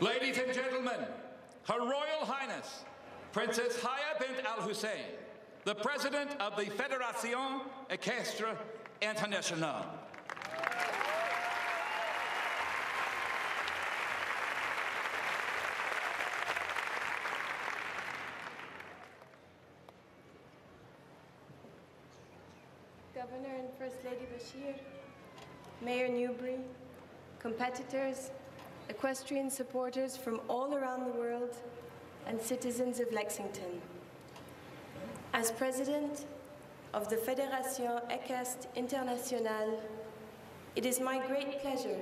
Ladies and gentlemen, Her Royal Highness, Princess Haya Bint Hussein, the President of the Fédération Equestrian Internationale. Governor and First Lady Bashir, Mayor Newbury, competitors, equestrian supporters from all around the world, and citizens of Lexington. As President of the Fédération Équestre Internationale, it is my great pleasure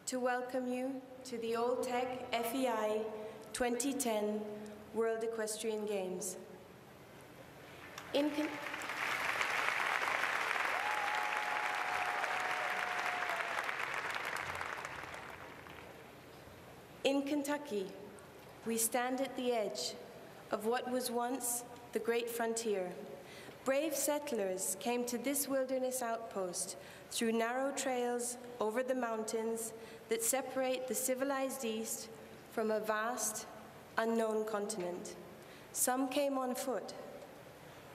to welcome you to the Alltech FEI 2010 World Equestrian Games. In Kentucky, we stand at the edge of what was once the great frontier. Brave settlers came to this wilderness outpost through narrow trails over the mountains that separate the civilized East from a vast, unknown continent. Some came on foot.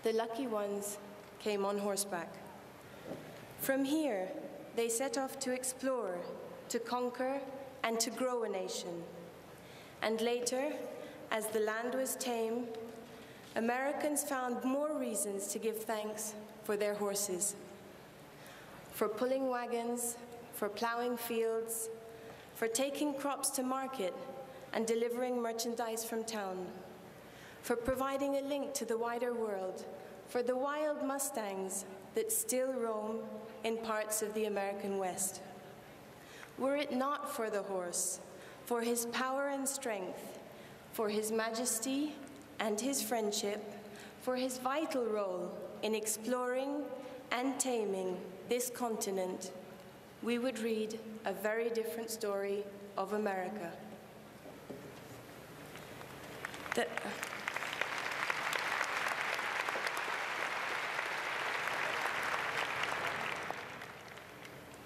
The lucky ones came on horseback. From here, they set off to explore, to conquer, and to grow a nation. And later, as the land was tame, Americans found more reasons to give thanks for their horses. For pulling wagons, for plowing fields, for taking crops to market and delivering merchandise from town, for providing a link to the wider world, for the wild mustangs that still roam in parts of the American West. Were it not for the horse, for his power and strength, for his majesty and his friendship, for his vital role in exploring and taming this continent, we would read a very different story of America.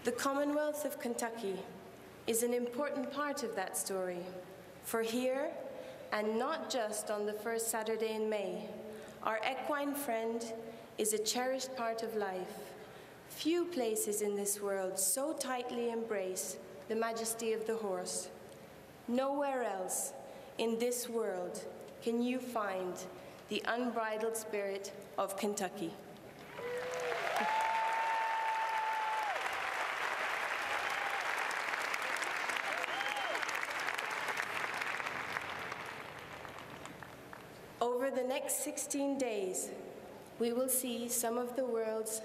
The Commonwealth of Kentucky is an important part of that story, for here, and not just on the first Saturday in May, our equine friend is a cherished part of life. Few places in this world so tightly embrace the majesty of the horse. Nowhere else in this world can you find the unbridled spirit of Kentucky. Over the next 16 days, we will see some of the world's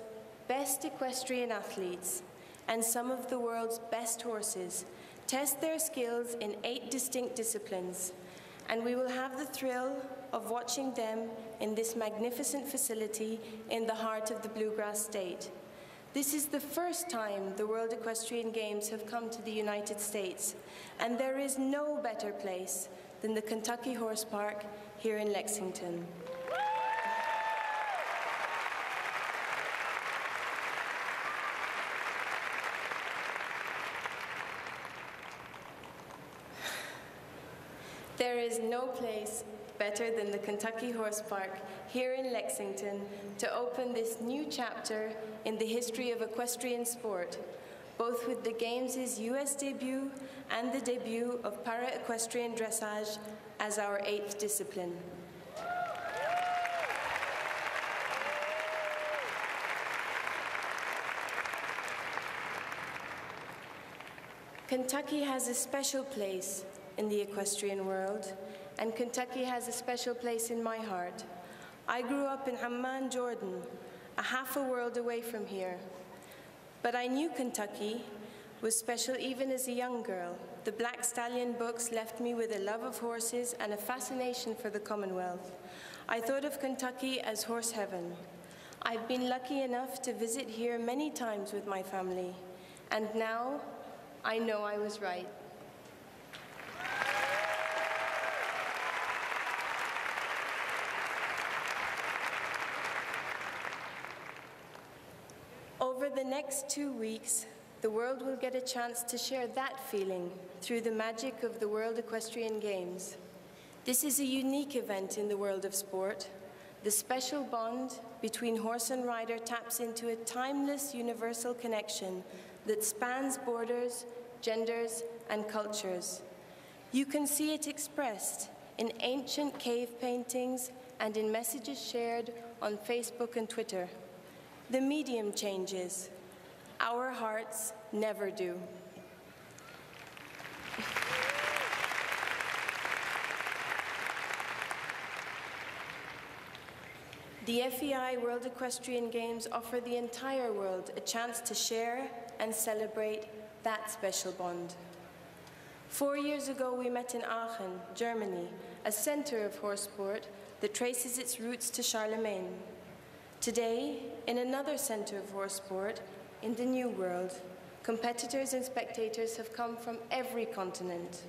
best equestrian athletes and some of the world's best horses test their skills in 8 distinct disciplines, and we will have the thrill of watching them in this magnificent facility in the heart of the Bluegrass State. This is the first time the World Equestrian Games have come to the United States, and there is no better place than the Kentucky Horse Park here in Lexington. There is no place better than the Kentucky Horse Park here in Lexington to open this new chapter in the history of equestrian sport, both with the Games' US debut and the debut of para-equestrian dressage as our 8th discipline. Kentucky has a special place in the equestrian world, and Kentucky has a special place in my heart. I grew up in Amman, Jordan, a half a world away from here. But I knew Kentucky was special even as a young girl. The Black Stallion books left me with a love of horses and a fascination for the Commonwealth. I thought of Kentucky as horse heaven. I've been lucky enough to visit here many times with my family, and now I know I was right. Over the next 2 weeks, the world will get a chance to share that feeling through the magic of the World Equestrian Games. This is a unique event in the world of sport. The special bond between horse and rider taps into a timeless universal connection that spans borders, genders, and cultures. You can see it expressed in ancient cave paintings and in messages shared on Facebook and Twitter. The medium changes. Our hearts never do. The FEI World Equestrian Games offer the entire world a chance to share and celebrate that special bond. 4 years ago, we met in Aachen, Germany, a center of horse sport that traces its roots to Charlemagne. Today, in another center of horse sport, in the New World, competitors and spectators have come from every continent.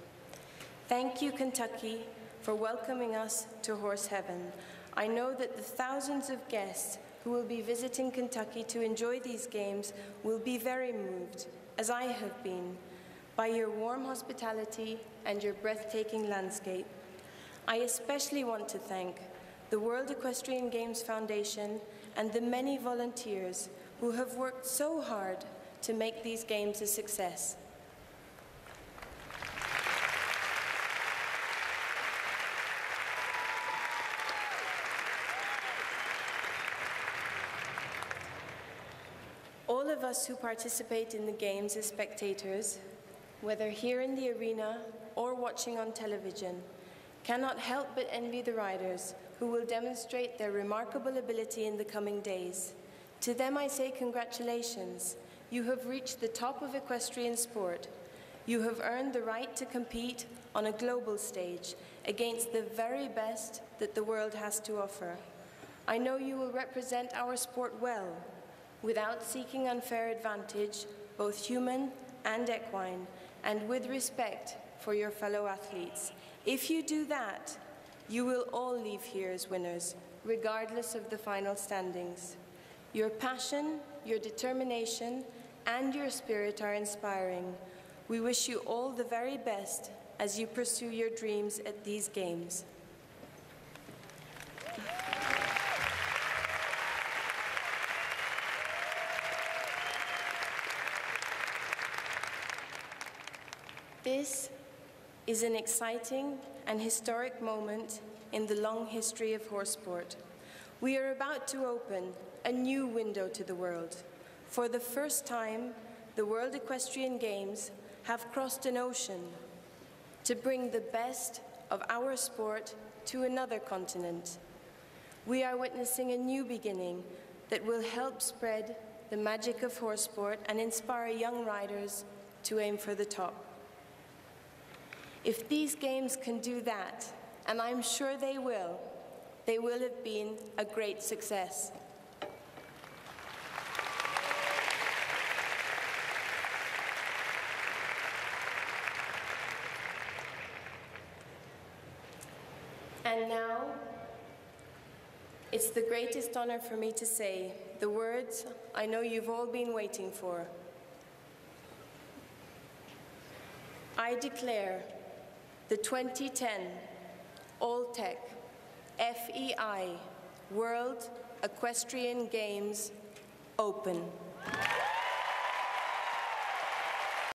Thank you, Kentucky, for welcoming us to Horse Heaven. I know that the thousands of guests who will be visiting Kentucky to enjoy these games will be very moved, as I have been, by your warm hospitality and your breathtaking landscape. I especially want to thank the World Equestrian Games Foundation and the many volunteers who have worked so hard to make these games a success. All of us who participate in the games as spectators, whether here in the arena or watching on television, cannot help but envy the riders who will demonstrate their remarkable ability in the coming days. To them I say congratulations. You have reached the top of equestrian sport. You have earned the right to compete on a global stage against the very best that the world has to offer. I know you will represent our sport well, without seeking unfair advantage, both human and equine, and with respect for your fellow athletes. If you do that, you will all leave here as winners, regardless of the final standings. Your passion, your determination, and your spirit are inspiring. We wish you all the very best as you pursue your dreams at these games. This is an exciting and historic moment in the long history of horse sport. We are about to open a new window to the world. For the first time, the World Equestrian Games have crossed an ocean to bring the best of our sport to another continent. We are witnessing a new beginning that will help spread the magic of horse sport and inspire young riders to aim for the top. If these games can do that, and I'm sure they will have been a great success. And now, it's the greatest honor for me to say the words I know you've all been waiting for. I declare the 2010 Alltech FEI World Equestrian Games open.